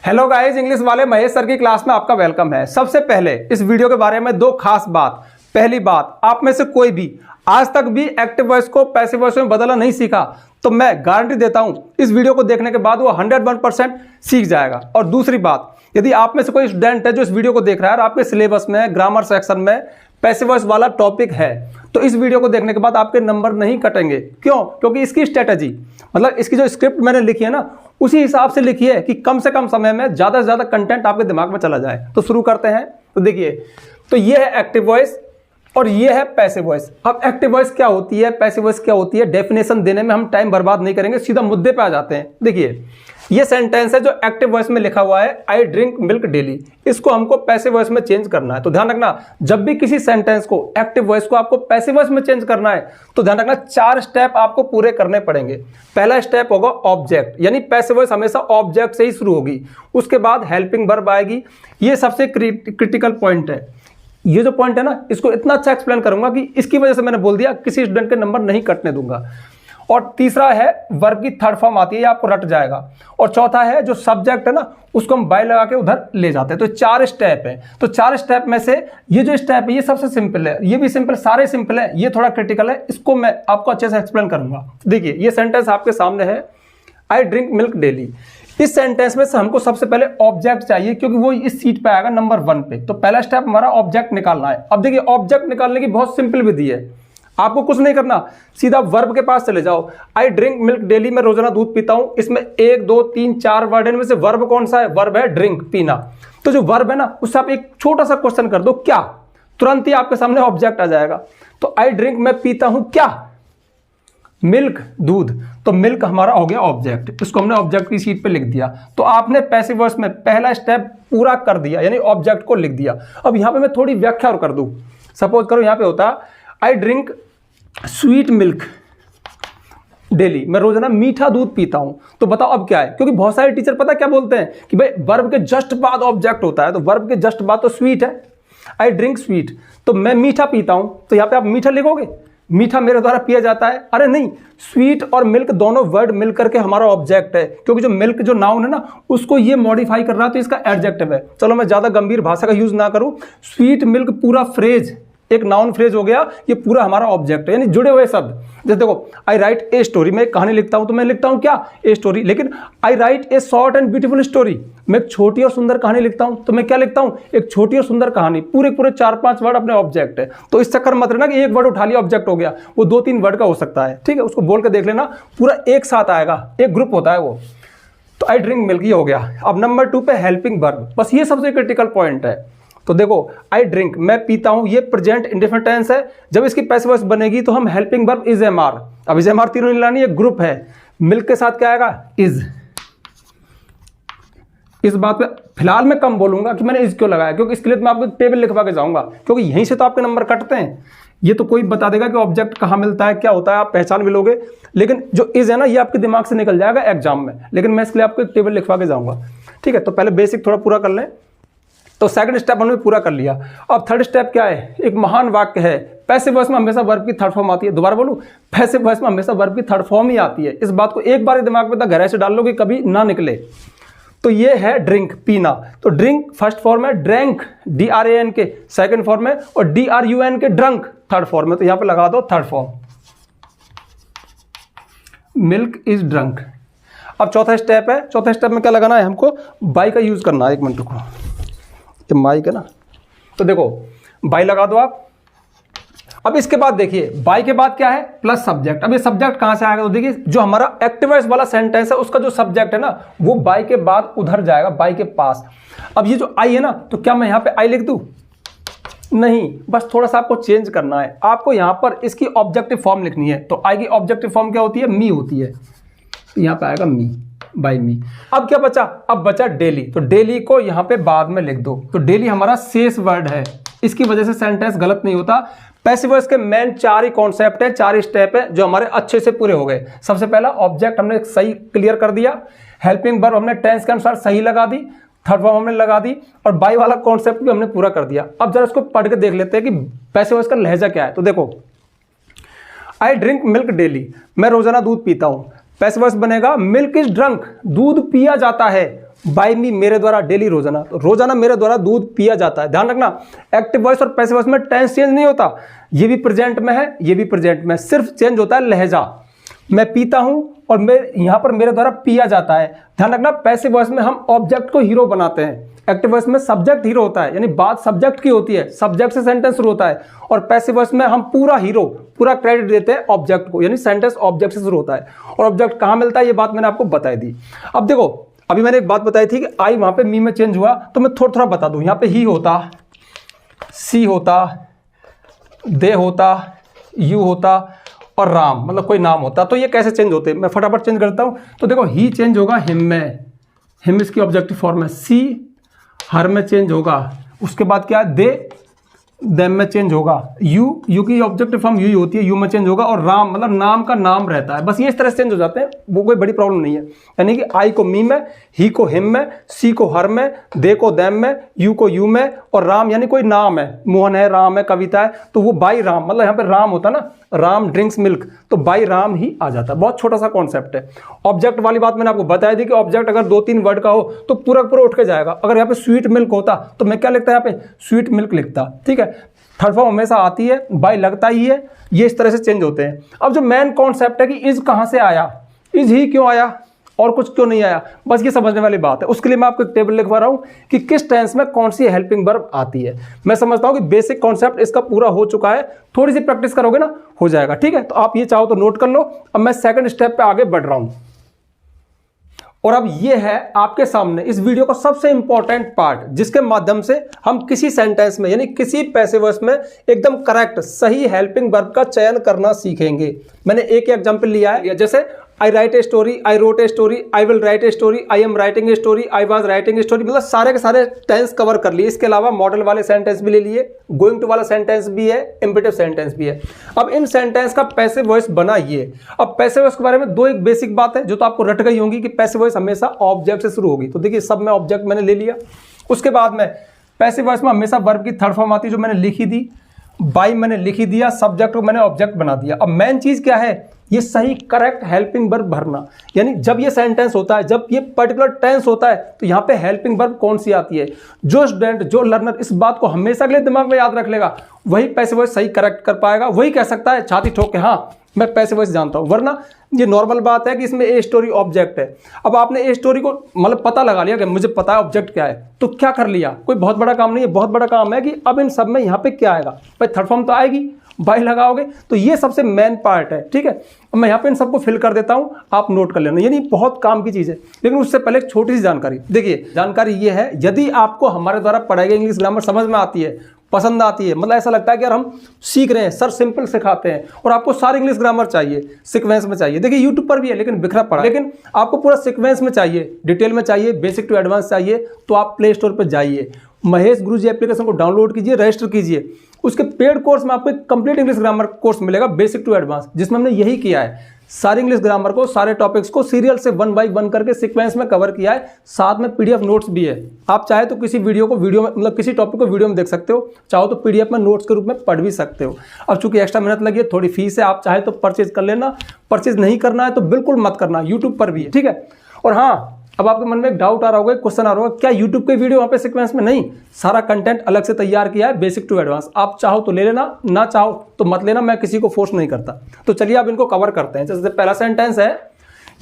Hello guys, English वाले Mahesh sir की class में आपका वेलकम है। सबसे पहले इस वीडियो के बारे में दो खास बात। पहली बात, आप में से कोई भी आज तक भी एक्टिव वॉइस को पैसिव वॉइस में बदलना नहीं सीखा तो मैं गारंटी देता हूं इस वीडियो को देखने के बाद वो 101% सीख जाएगा। और दूसरी बात, यदि आप में से कोई स्टूडेंट है जो इस वीडियो को देख रहा है और आपके सिलेबस में ग्रामर सेक्शन में पैसिव वॉइस वाला टॉपिक है तो इस वीडियो को देखने के बाद आपके नंबर नहीं कटेंगे। क्यों? क्योंकि इसकी स्ट्रेटजी मतलब इसकी जो स्क्रिप्ट मैंने लिखी है ना उसी हिसाब से लिखी है कि कम से कम समय में ज़्यादा से ज़्यादा कंटेंट आपके दिमाग में चला जाए। तो शुरू करते हैं। तो देखिए, तो ये है एक्टिव वॉइस और ये है पैसिव वॉइस। अब एक्टिव वॉइस क्या होती है, पैसिव वॉइस क्या होती है, डेफिनेशन देने में हम टाइम बर्बाद नहीं करेंगे, सीधा मुद्दे पे आ जाते हैं। देखिए, ये सेंटेंस है जो एक्टिव वॉइस में लिखा हुआ है, आई ड्रिंक मिल्क डेली। इसको हमको पैसिव वॉइस में चेंज करना है। तो ध्यान रखना, जब भी किसी सेंटेंस को एक्टिव वॉइस को आपको पैसिव वॉइस में चेंज करना है तो ध्यान रखना 4 स्टेप आपको पूरे करने पड़ेंगे। पहला स्टेप होगा ऑब्जेक्ट, यानी पैसिव वॉइस हमेशा ऑब्जेक्ट से ही शुरू होगी। उसके बाद हेल्पिंग वर्ब आएगी। ये सबसे क्रिटिकल पॉइंट है। ये जो पॉइंट है ना, इसको इतना अच्छा एक्सप्लेन करूंगा कि इसकी वजह से मैंने बोल दिया किसी स्टूडेंट के नंबर नहीं कटने दूंगा। और तीसरा है वर्ब की थर्ड फॉर्म आती है, ये आपको रट जाएगा। और चौथा है जो सब्जेक्ट है ना उसको हम बाय लगा के उधर ले जाते हैं। तो 4 स्टेप है। तो 4 स्टेप में से ये जो स्टेप है ये सबसे सिंपल है, ये भी सिंपल, सारे सिंपल है, ये थोड़ा क्रिटिकल है। इसको मैं आपको अच्छे से एक्सप्लेन करूंगा। देखिए, ये सेंटेंस आपके सामने है, आई ड्रिंक मिल्क डेली। इस सेंटेंस में से हमको सबसे पहले ऑब्जेक्ट चाहिए क्योंकि वो इस सीट पे आएगा नंबर 1 पे। तो पहला स्टेप हमारा ऑब्जेक्ट निकालना है। अब देखिए, ऑब्जेक्ट निकालने की बहुत सिंपल विधि है, आपको कुछ नहीं करना, सीधा वर्ब के पास चले जाओ। आई ड्रिंक मिल्क डेली, मैं रोजाना दूध पीता हूं। इसमें 1 2 3 4 वर्ड है, इनमें से वर्ब कौन सा है? वर्ब है ड्रिंक, पीना। तो जो वर्ब है ना उससे आप एक छोटा सा क्वेश्चन कर दो, क्या, तुरंत ही आपके सामने ऑब्जेक्ट आ जाएगा। तो आई ड्रिंक, मैं पीता हूं क्या? मिल्क, दूध। तो मिल्क हमारा हो गया ऑब्जेक्ट, इसको हमने ऑब्जेक्ट की सीट पे लिख दिया। तो आपने पैसिव वॉइस में पहला स्टेप पूरा कर दिया, यानी ऑब्जेक्ट को लिख दिया। अब यहां पे मैं थोड़ी व्याख्या और कर दूं। सपोज करो यहां पे होता I drink sweet milk daily, मैं रोजाना मीठा दूध पीता हूं। तो बताओ अब क्या है? क्योंकि बहुत सारे टीचर पता क्या बोलते हैं कि भाई वर्ब के जस्ट बाद ऑब्जेक्ट होता है, तो वर्ब के जस्ट बाद तो स्वीट है, आई ड्रिंक स्वीट। तो मैं मीठा पीता हूं, तो यहां पे आप मीठा लिखोगे, मीठा मेरे द्वारा पिया जाता है। अरे नहीं, स्वीट और मिल्क दोनों वर्ड मिल करके हमारा ऑब्जेक्ट है, क्योंकि जो मिल्क जो नाउन है ना उसको ये मॉडिफाई कर रहा है तो इसका एडजेक्टिव है। चलो मैं ज्यादा गंभीर भाषा का यूज ना करूं, स्वीट मिल्क पूरा फ्रेज एक नाउन फ्रेज हो गया, ये पूरा हमारा ऑब्जेक्ट है, यानी जुड़े हुए शब्द। जैसे देखो, आई राइट ए स्टोरी, मैं एक कहानी लिखता हूं तो मैं लिखता हूं क्या? A story. लेकिन I write a short and beautiful story, मैं एक छोटी और सुंदर कहानी लिखता हूं तो मैं क्या लिखता हूं? एक छोटी और सुंदर कहानी। पूरे 4-5 वर्ड अपने ऑब्जेक्ट है। तो इस चक्कर मत रहना कि एक वर्ड उठा लिया ऑब्जेक्ट हो गया, वो 2-3 वर्ड का हो सकता है, ठीक है? उसको बोल के देख लेना, पूरा एक साथ आएगा, एक ग्रुप होता है वो। तो आई ड्रिंक मिल्क ये हो गया। अब नंबर 2 पे हेल्पिंग वर्ब, बस ये सबसे क्रिटिकल पॉइंट है। तो देखो, आई ड्रिंक, मैं पीता हूं, ये प्रेजेंट इंडेफिनिट टेंस है। जब इसकी पैसिव वॉइस बनेगी तो हम helping verb is am are. अब इज एम आर तीनों नहीं लानी, ये ग्रुप है। मिल्क के साथ क्या आएगा? इज। इस बात पे फिलहाल मैं कम बोलूंगा कि मैंने इज क्यों लगाया, क्योंकि इसके लिए मैं आपको टेबल लिखवा के जाऊंगा, क्योंकि यहीं से तो आपके नंबर कटते हैं। ये तो कोई बता देगा कि ऑब्जेक्ट कहां मिलता है, क्या होता है, आप पहचान भी लोगे। लेकिन जो इज है ना, ये आपके दिमाग से निकल जाएगा एग्जाम में, लेकिन मैं इसके लिए आपको एक टेबल लिखवा के जाऊंगा, ठीक है? तो पहले बेसिक थोड़ा पूरा कर लें। तो सेकंड स्टेप हमने पूरा कर लिया। अब थर्ड स्टेप क्या है? एक महान वाक्य है, पैसिव वॉइस में हमेशा वर्ब की थर्ड फॉर्म आती है। दोबारा बोलूं, पैसिव वॉइस में हमेशा वर्ब की थर्ड फॉर्म ही आती है। इस बात को एक बार दिमाग में गहराई से डाल लो कि कभी ना निकले। तो ये है ड्रिंक, पीना। तो ड्रिंक फर्स्ट फॉर्म है, ड्रैंक DRAN के सेकंड फॉर्म है, और DRUN के ड्रंक थर्ड फॉर्म है। तो यहां पे लगा दो third form, milk is drunk. अब चौथा स्टेप है। चौथा स्टेप में क्या लगाना है हमको? बाई का यूज करना है। 1 मिनट रुको, माइक है ना, तो देखो बाई लगा दो आप। अब इसके बाद देखिए, बाई के बाद क्या है? Plus subject. अब ये सब्जेक्ट कहां से आएगा? तो देखिए, जो हमारा एक्टिव वॉइस वाला सेंटेंस है उसका जो सब्जेक्ट है ना वो बाई के बाद उधर जाएगा, बाई के पास। अब ये जो आई है ना, तो क्या मैं यहां पे आई लिख दूं? नहीं, बस थोड़ा सा आपको चेंज करना है। आपको यहां पर इसकी ऑब्जेक्टिव फॉर्म लिखनी है। तो आई की ऑब्जेक्टिव फॉर्म क्या होती है? मी होती है। यहां पे आएगा मी, बाय मी। अब क्या बचा? अब बचा डेली। तो डेली को यहां पे बाद में लिख दो। तो डेली हमारा शेष वर्ड है, इसकी वजह से सेंटेंस गलत नहीं होता। पैसिव वॉइस के मेन 4 ही कॉन्सेप्ट है, 4 स्टेप है जो हमारे अच्छे से पूरे हो गए। सबसे पहला ऑब्जेक्ट हमने सही क्लियर कर दिया, हेल्पिंग वर्ब हमने टेंस के अनुसार सही लगा दी, थर्ड फॉर्म हमने लगा दी, और बाय वाला कॉन्सेप्ट भी हमने पूरा कर दिया। अब जरा इसको पढ़ के देख लेते हैं कि पैसिव वॉइस का लहजा क्या है। तो देखो, आई ड्रिंक मिल्क डेली, मैं रोजाना दूध पीता हूं। पैसिव वॉइस बनेगा मिल्क इज ड्रंक, दूध पिया जाता है। बाय मी मेरे द्वारा डेली रोजाना, तो रोजाना मेरे द्वारा दूध पिया जाता है। ध्यान रखना एक्टिव वॉइस और पैसिव वॉइस में टेंस चेंज नहीं होता, ये भी प्रेजेंट में है, ये भी प्रेजेंट में, सिर्फ चेंज होता है लहजा। मैं पीता हूं और मैं यहां पर मेरे द्वारा पिया जाता है। ध्यान रखना पैसिव वॉइस में हम ऑब्जेक्ट को हीरो बनाते हैं, एक्टिव वॉइस में सब्जेक्ट हीरो होता है, यानी बात सब्जेक्ट की होती है, सब्जेक्ट से सेंटेंस शुरू होता है। और पैसिव वॉइस में हम पूरा हीरो, पूरा क्रेडिट देते हैं ऑब्जेक्ट को, यानी सेंटेंस ऑब्जेक्ट से शुरू होता है। और ऑब्जेक्ट कहां मिलता है ये बात मैंने आपको बताई दी। अब देखो अभी मैंने एक बात बताई थी कि आई वहां पे मी में चेंज हुआ, तो मैं थोड़ा थोड़ा बता दूं। यहां पे ही होता, सी होता, दे होता, यू होता और राम मतलब कोई नाम होता, तो ये कैसे चेंज होते हैं मैं फटाफट चेंज करता हूं। तो देखो ही चेंज होगा हिम में, हिम इसकी ऑब्जेक्टिव फॉर्म है। सी हर में चेंज होगा, उसके बाद क्या है दे, देम में चेंज होगा। यू की ऑब्जेक्टिव फॉर्म यू ही होती है, यू में चेंज होगा। और राम मतलब नाम का नाम रहता है। बस ये इस तरह से चेंज हो जाते हैं, वो कोई बड़ी प्रॉब्लम नहीं है। यानी कि आई को मी में, ही को हिम में, सी को हर में, दे को देम में, यू को यू में, और राम यानी कोई नाम है, मोहन है, राम है, कविता है, तो वो बाई राम मतलब यहाँ पे राम होता ना, राम ड्रिंक्स मिल्क, तो बाई राम ही आ जाता है। बहुत छोटा सा कॉन्सेप्ट है। ऑब्जेक्ट वाली बात मैंने आपको बताई थी कि ऑब्जेक्ट अगर 2-3 वर्ड का हो तो पूरा पूरा उठ के जाएगा। अगर यहाँ पे स्वीट मिल्क होता तो मैं क्या लिखता यहाँ पे स्वीट मिल्क लिखता, ठीक है। थर्ड फॉर्म हमेशा आती है, बाय लगता ही है, ये इस तरह से चेंज होते हैं। अब जो मेन कॉन्सेप्ट है कि इज कहां से आया, इज ही क्यों आया और कुछ क्यों नहीं आया, बस ये समझने वाली बात है। उसके लिए मैं आपको एक टेबल लिखवा रहा हूं कि किस टेंस में कौन सी हेल्पिंग वर्ब आती है। मैं समझता हूं कि बेसिक कॉन्सेप्ट इसका पूरा हो चुका है, थोड़ी सी प्रैक्टिस करोगे ना हो जाएगा, ठीक है। तो आप ये चाहो तो नोट कर लो। अब मैं सेकंड स्टेप पे आगे बढ़ रहा हूं और अब ये है आपके सामने इस वीडियो का सबसे इंपॉर्टेंट पार्ट, जिसके माध्यम से हम किसी सेंटेंस में यानी किसी पैसिव वॉइस में एकदम करेक्ट सही हेल्पिंग वर्ब का चयन करना सीखेंगे। मैंने एक एग्जांपल लिया है, जैसे I write a story, I wrote a story, I will write a story, I am writing a story, I was writing a story, मतलब सारे के सारे टेंस कवर कर लिए। इसके अलावा मॉडल वाले सेंटेंस भी ले लिए, गोइंग टू वाला सेंटेंस भी है, इंपेटिव सेंटेंस भी है। अब इन सेंटेंस का पैसिव वॉइस बना ये। अब पैसिव वॉइस के बारे में दो एक बेसिक बात है जो तो आपको रट गई होंगी कि पैसिव वॉइस हमेशा ऑब्जेक्ट से शुरू होगी। तो देखिए सब में ऑब्जेक्ट मैंने ले लिया। उसके बाद में पैसिव वॉइस में हमेशा वर्ब की थर्ड फॉर्म आती है जो मैंने लिखी दी, बाई मैंने लिखी दिया, सब्जेक्ट को मैंने ऑब्जेक्ट बना दिया। अब मेन चीज क्या है, ये सही करेक्ट हेल्पिंग वर्ब भरना। यानी जब ये सेंटेंस होता है, जब ये पर्टिकुलर टेंस होता है, तो यहाँ पे हेल्पिंग वर्ब कौन सी आती है। जो स्टूडेंट जो लर्नर इस बात को हमेशा के लिए दिमाग में याद रख लेगा वही पैसिव वॉइस सही करेक्ट कर पाएगा, वही कह सकता है छाती ठोक के हाँ मैं पैसिव वॉइस जानता हूं। वरना ये नॉर्मल बात है कि इसमें ए स्टोरी ऑब्जेक्ट है। अब आपने ए स्टोरी को मतलब पता लगा लिया कि मुझे पता है ऑब्जेक्ट क्या है, तो क्या कर लिया, कोई बहुत बड़ा काम नहीं है। बहुत बड़ा काम है कि अब इन सब में यहाँ पे क्या आएगा, भाई थर्ड फॉर्म तो आएगी, बाई लगाओगे, तो ये सबसे मेन पार्ट है, ठीक है। अब मैं यहाँ पे इन सबको फिल कर देता हूँ, आप नोट कर लेना, यानी बहुत काम की चीज़ है। लेकिन उससे पहले एक छोटी सी जानकारी देखिए। जानकारी ये है, यदि आपको हमारे द्वारा पढ़ाई गई इंग्लिश ग्रामर समझ में आती है, पसंद आती है, मतलब ऐसा लगता है कि यार हम सीख रहे हैं, सर सिंपल सिखाते हैं और आपको सारी इंग्लिश ग्रामर चाहिए, सीक्वेंस में चाहिए। देखिए यूट्यूब पर भी है लेकिन बिखरा पड़ा, लेकिन आपको पूरा सीक्वेंस में चाहिए, डिटेल में चाहिए, बेसिक टू एडवांस चाहिए, तो आप प्ले स्टोर पर जाइए, महेश गुरुजी एप्लीकेशन को डाउनलोड कीजिए, रजिस्टर कीजिए। उसके पेड कोर्स में आपको एक कंप्लीट इंग्लिश ग्रामर कोर्स मिलेगा, बेसिक टू एडवांस, जिसमें हमने यही किया है, सारी इंग्लिश ग्रामर को, सारे टॉपिक्स को सीरियल से 1 बाय 1 करके सीक्वेंस में कवर किया है। साथ में पीडीएफ नोट्स भी है। आप चाहे तो किसी वीडियो को वीडियो में मतलब किसी टॉपिक को वीडियो में देख सकते हो, चाहो तो पीडीएफ में नोट्स के रूप में पढ़ भी सकते हो। अब चूंकि एक्स्ट्रा मेहनत लगी है, थोड़ी फीस है, आप चाहे तो परचेज कर लेना, परचेज नहीं करना है तो बिल्कुल मत करना, यूट्यूब पर भी है, ठीक है। और हाँ, अब आपके मन में एक डाउट आ रहा होगा, क्वेश्चन आ रहा होगा, क्या यूट्यूब के वीडियो वहाँ पे सीक्वेंस में नहीं, सारा कंटेंट अलग से तैयार किया है, बेसिक टू एडवांस। आप चाहो तो ले लेना, ना चाहो तो मत लेना, मैं किसी को फोर्स नहीं करता। तो चलिए अब इनको कवर करते हैं। जैसे पहला सेंटेंस है,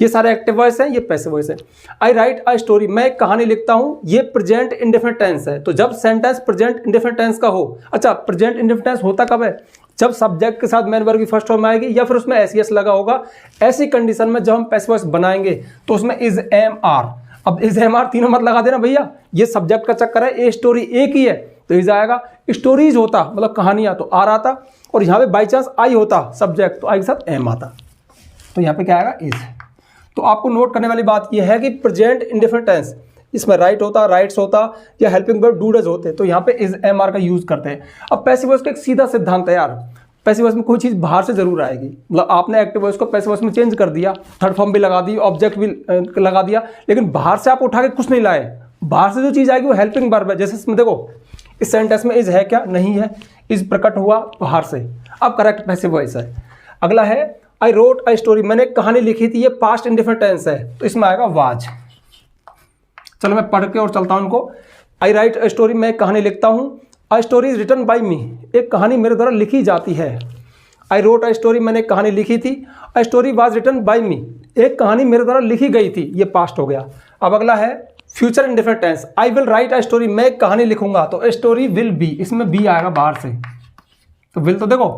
ये सारे एक्टिव वॉइस है, ये पैसिव वॉइस है। आई राइट अ स्टोरी, मैं एक कहानी लिखता हूं, ये प्रेजेंट इंडेफिनिट टेंस है। तो जब सेंटेंस प्रेजेंट इंडेफिनिट टेंस का हो, अच्छा प्रेजेंट इंडेफिनिट टेंस होता कब है, जब सब्जेक्ट के साथ मेन वर्ब की फर्स्ट फॉर्म आएगी या फिर उसमें एस लगा होगा। ऐसी कंडीशन में जब हम पैसिव वॉइस बनाएंगे तो उसमें इज एम आर, अब इज एम आर तीनों मत लगा देना भैया, ये सब्जेक्ट का चक्कर है, ए स्टोरी एक ही है तो इज आएगा। स्टोरीज होता मतलब कहानियां तो आर आता, और यहाँ पे बाई चांस आई होता सब्जेक्ट तो आई के साथ एम आता, तो यहाँ पे क्या आएगा इज। तो आपको नोट करने वाली बात यह है कि प्रेजेंट इंडेफिनिट टेंस, इसमें राइट होता, राइट्स होता या हेल्पिंग वर्ब डू डज होते, तो यहाँ पे इज एम आर का यूज करते हैं। अब पैसिव वॉइस का एक सीधा सिद्धांत है यार, पैसिव वॉइस में कोई चीज़ बाहर से जरूर आएगी। मतलब आपने एक्टिव वॉइस को पैसिव वॉइस में चेंज कर दिया, थर्ड फॉर्म भी लगा दी, ऑब्जेक्ट भी लगा दिया, लेकिन बाहर से आप उठा के कुछ नहीं लाए। बाहर से जो चीज़ आएगी वो हेल्पिंग वर्ब है। जैसे इसमें देखो, इस सेंटेंस में इज है क्या, नहीं है, इज प्रकट हुआ बाहर से, अब करेक्ट पैसिव वॉइस है। अगला है आई रोट अ स्टोरी, मैंने एक कहानी लिखी थी, ये पास्ट इंडेफिनिट टेंस है तो इसमें आएगा वाज। चलो मैं पढ़ के और चलता हूँ इनको। आई राइट अ स्टोरी, मैं एक कहानी लिखता हूँ। A story is written by me, एक कहानी मेरे द्वारा लिखी जाती है। आई रोट अ स्टोरी, मैंने एक कहानी लिखी थी। A story was written by me, एक कहानी मेरे द्वारा लिखी गई थी। ये पास्ट हो गया। अब अगला है future indefinite tense. I will write a story, मैं एक कहानी लिखूंगा। तो स्टोरी विल बी, इसमें बी आएगा बाहर से। तो विल तो देखो,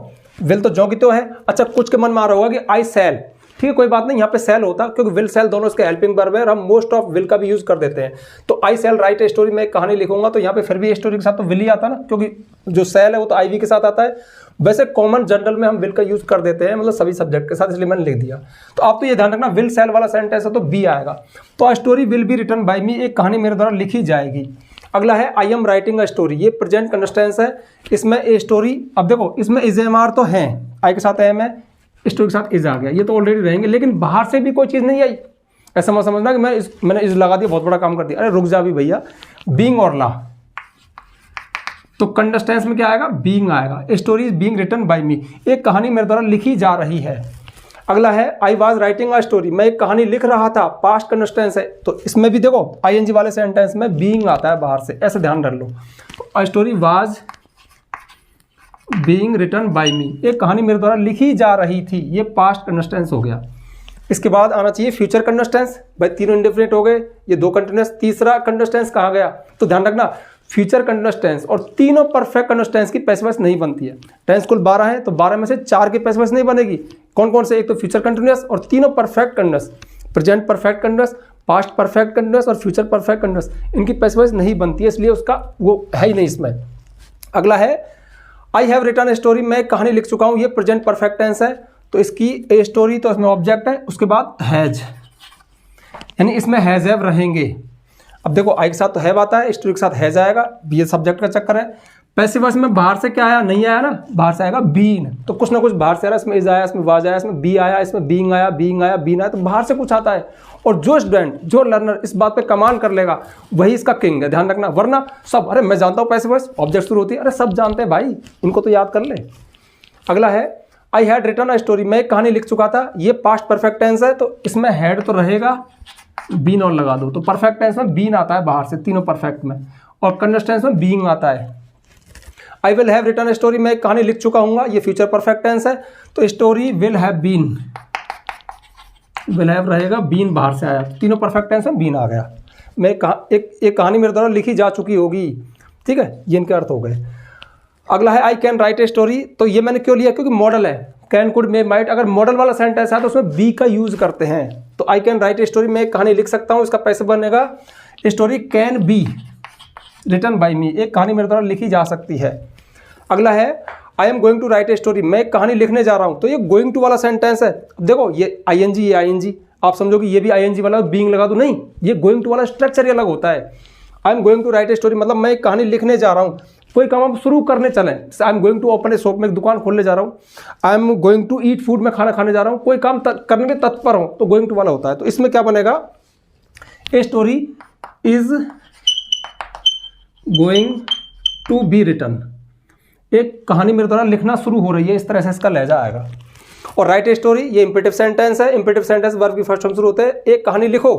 विल तो जो की तो है। अच्छा, कुछ के मन में आ रहा होगा कि आई सेल, ठीक है कोई बात नहीं, यहाँ पे सेल होता क्योंकि विल सेल दोनों इसके हेल्पिंग वर्ब है और हम मोस्ट ऑफ विल का भी यूज कर देते हैं। तो आई सेल राइट ए स्टोरी, मैं एक कहानी लिखूंगा। तो यहाँ पे फिर भी स्टोरी के साथ तो विल ही आता ना, क्योंकि जो सेल है वो तो आई वी के साथ आता है। वैसे कॉमन जनरल में हम विल का यूज कर देते हैं, मतलब सभी सब्जेक्ट के साथ, इसलिए मैंने लिख दिया। तो आप तो ये ध्यान रखना, विल सेल वाला सेंटेंस है तो बी आएगा। तो a story will be written by me, एक कहानी मेरे द्वारा लिखी जाएगी। अगला है I am writing a story, ये प्रेजेंट कंटिन्यूअस है। इसमें ए स्टोरी, अब देखो इसमें इज एम आर तो है, आई के साथ एम है, स्टोरी के साथ इज आ गया, ये तो ऑलरेडी रहेंगे। लेकिन बाहर से भी कोई चीज़ नहीं आई, ऐसा मत समझना कि मैंने इज लगा दिया, बहुत बड़ा काम कर दिया। अरे रुक जा भी भैया, बीइंग और ला, तो कंटिन्यूअस में क्या आएगा, बीइंग आएगा। Story is being written by me, एक कहानी मेरे द्वारा लिखी जा रही है। अगला है आई वाज राइटिंग अ स्टोरी, मैं एक कहानी लिख रहा था, पास्ट कंटिन्यूअस है। तो इसमें भी देखो आईएनजी वाले सेंटेंस में बीइंग आता है बाहर से, ऐसे ध्यान रख लो। तो a story was being written by me, एक कहानी मेरे द्वारा लिखी जा रही थी, ये पास्ट कंटिन्यूअस हो गया। इसके बाद आना चाहिए फ्यूचर कंटिन्यूअस। भाई तीनों इंडेफिनिट हो गए, ये दो कंटिन्यूअस, तीसरा कंटिन्यूअस कहाँ गया। तो ध्यान रखना, फ्यूचर कंटिन्यूअस टेंस और तीनों परफेक्ट कंटिन्यूअस टेंस की पैसिव वॉइस नहीं बनती है। टेंस कुल 12 है, तो 12 में से 4 की पैसिव वॉइस नहीं बनेगी। कौन कौन से, एक तो फ्यूचर कंटिन्यूअस और तीनों perfect continuous, present perfect continuous, past perfect continuous और फ्यूचर परफेक्ट कंटिन्यूअस, इनकी पैसिव वॉइस नहीं बनती है, इसलिए उसका वो है ही नहीं इसमें। अगला है I have written a story, मैं कहानी लिख चुका हूँ, ये प्रेजेंट परफेक्ट टेंस है। तो इसकी ए स्टोरी, तो इसमें ऑब्जेक्ट है, उसके बाद हैज, यानी इसमें हैज हैव रहेंगे। अब देखो आई के साथ तो हैव आता है, स्टोरी के साथ हैज आएगा, ये सब्जेक्ट का चक्कर है। पैसिव वॉइस में बाहर से क्या आया, नहीं आया ना, बाहर से आएगा बीन, तो कुछ ना कुछ बाहर से आ रहा है। इसमें इज आया, इसमें वाज आया, इसमें बी आया, इसमें बीइंग आया, बीइंग आया, बीन आया, तो बाहर से कुछ आता है। और जो स्टूडेंट, जो लर्नर इस बात पे कमांड कर लेगा वही इसका किंग है, ध्यान रखना। वरना सब, अरे मैं जानता हूँ पैसिव वॉइस, ऑब्जेक्ट शुरू होती है, अरे सब जानते हैं भाई, इनको तो याद कर ले। अगला है I had written a story, मैं एक कहानी लिख चुका था, ये पास्ट परफेक्ट टेंस है, तो इसमें हैड तो रहेगा, बीन और लगा दो। तो परफेक्ट टेंस में बीन आता है बाहर से, तीनों परफेक्ट में, और कंटिन्यूअस टेंस में बीइंग आता है। I will have written a story, मैं एक कहानी लिख चुका हूँ, ये फ्यूचर परफेक्ट टेंस है, तो story will have been, will have रहेगा, बीन बाहर से आया, तीनों परफेक्ट टेंस में बीन आ गया। मैं एक कहानी मेरे द्वारा लिखी जा चुकी होगी, ठीक है, ये इनके अर्थ हो गए। अगला है I can write a story, तो ये मैंने क्यों लिया, क्योंकि मॉडल है, कैन कुड मे माइट, अगर मॉडल वाला सेंटेंस है तो उसमें बी का यूज करते हैं। तो I can write a story, मैं एक कहानी लिख सकता हूँ, इसका पैसे बनेगा story can be written by me, एक कहानी मेरे द्वारा लिखी जा सकती है। अगला है I am going to write a story, मैं एक कहानी लिखने जा रहा हूँ, तो ये गोइंग टू वाला सेंटेंस है। देखो ये आईएनजी, ये आईएनजी, आप समझोगे ये भी आईएनजी वाला, बीइंग लगा दो, नहीं, ये गोइंग टू वाला स्ट्रक्चर अलग होता है। I am going to write a story मतलब मैं एक कहानी लिखने जा रहा हूँ, कोई काम हम शुरू करने चलें, I am going to open a shop, में एक दुकान खोलने जा रहा हूँ। I am going to eat food, में खाना खाने जा रहा हूँ, कोई काम करने के तत्पर हूँ, तो गोइंग टू वाला होता है। तो इसमें क्या बनेगा, a story is going to be written, एक कहानी मेरे द्वारा लिखना शुरू हो रही है, इस तरह से इसका लहजा आएगा। और राइट ए स्टोरी, ये इंपेटिव सेंटेंस है, इंपेटिव सेंटेंस वर्ब की फर्स्ट फॉर्म शुरू होते हैं, एक कहानी लिखो,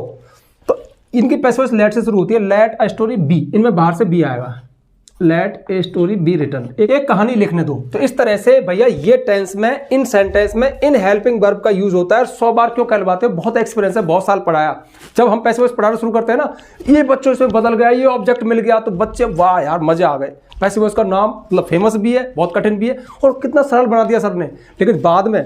तो इनकी पैसिव वॉइस लेट से शुरू होती है, लेट अ स्टोरी बी, इनमें बाहर से बी आएगा, let a story be written, एक कहानी लिखने दो। तो इस तरह से भैया ये टेंस में, इन सेंटेंस में इन हेल्पिंग वर्ब का यूज होता है। 100 बार क्यों कहलवाते हो, बहुत एक्सपीरियंस है, बहुत साल पढ़ाया। जब हम पैसिव वॉइस पढ़ाना शुरू करते हैं ना, ये बच्चों इसमें बदल गया, ये ऑब्जेक्ट मिल गया, तो बच्चे वाह यार मजे आ गए। पैसिव वॉइस का नाम मतलब फेमस भी है, बहुत कठिन भी है, और कितना सरल बना दिया सर ने। लेकिन बाद में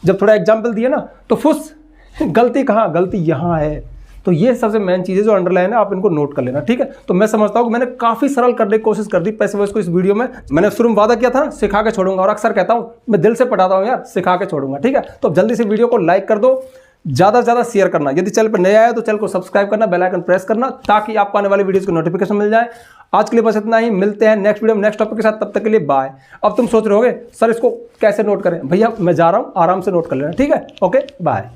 जब थोड़ा एग्जाम्पल दिए ना, तो फुस, गलती कहाँ, गलती यहाँ है। तो ये सबसे मेन चीज़ है जो अंडरलाइन है, आप इनको नोट कर लेना, ठीक है। तो मैं समझता हूँ कि मैंने काफ़ी सरल करने की कोशिश कर दी पैसिव वॉइस को इस वीडियो में। मैंने शुरू में वादा किया था ना, सिखा के छोड़ूंगा, और अक्सर कहता हूँ मैं दिल से पढ़ाता हूँ यार, सिखा के छोड़ूंगा, ठीक है। तो जल्दी से वीडियो को लाइक कर दो, ज़्यादा से ज़्यादा शेयर करना, यदि चैनल पर नया आया तो चैनल को सब्सक्राइब करना, बेल आइकन प्रेस करना, ताकि आपको आने वाली वीडियोज़ की नोटिफिकेशन मिल जाए। आज के लिए बस इतना ही, मिलते हैं नेक्स्ट वीडियो में नेक्स्ट टॉपिक के साथ, तब तक के लिए बाय। अब तुम सोच रहे होगे सर इसको कैसे नोट करें, भैया मैं जा रहा हूँ, आराम से नोट कर लेना, ठीक है, ओके बाय।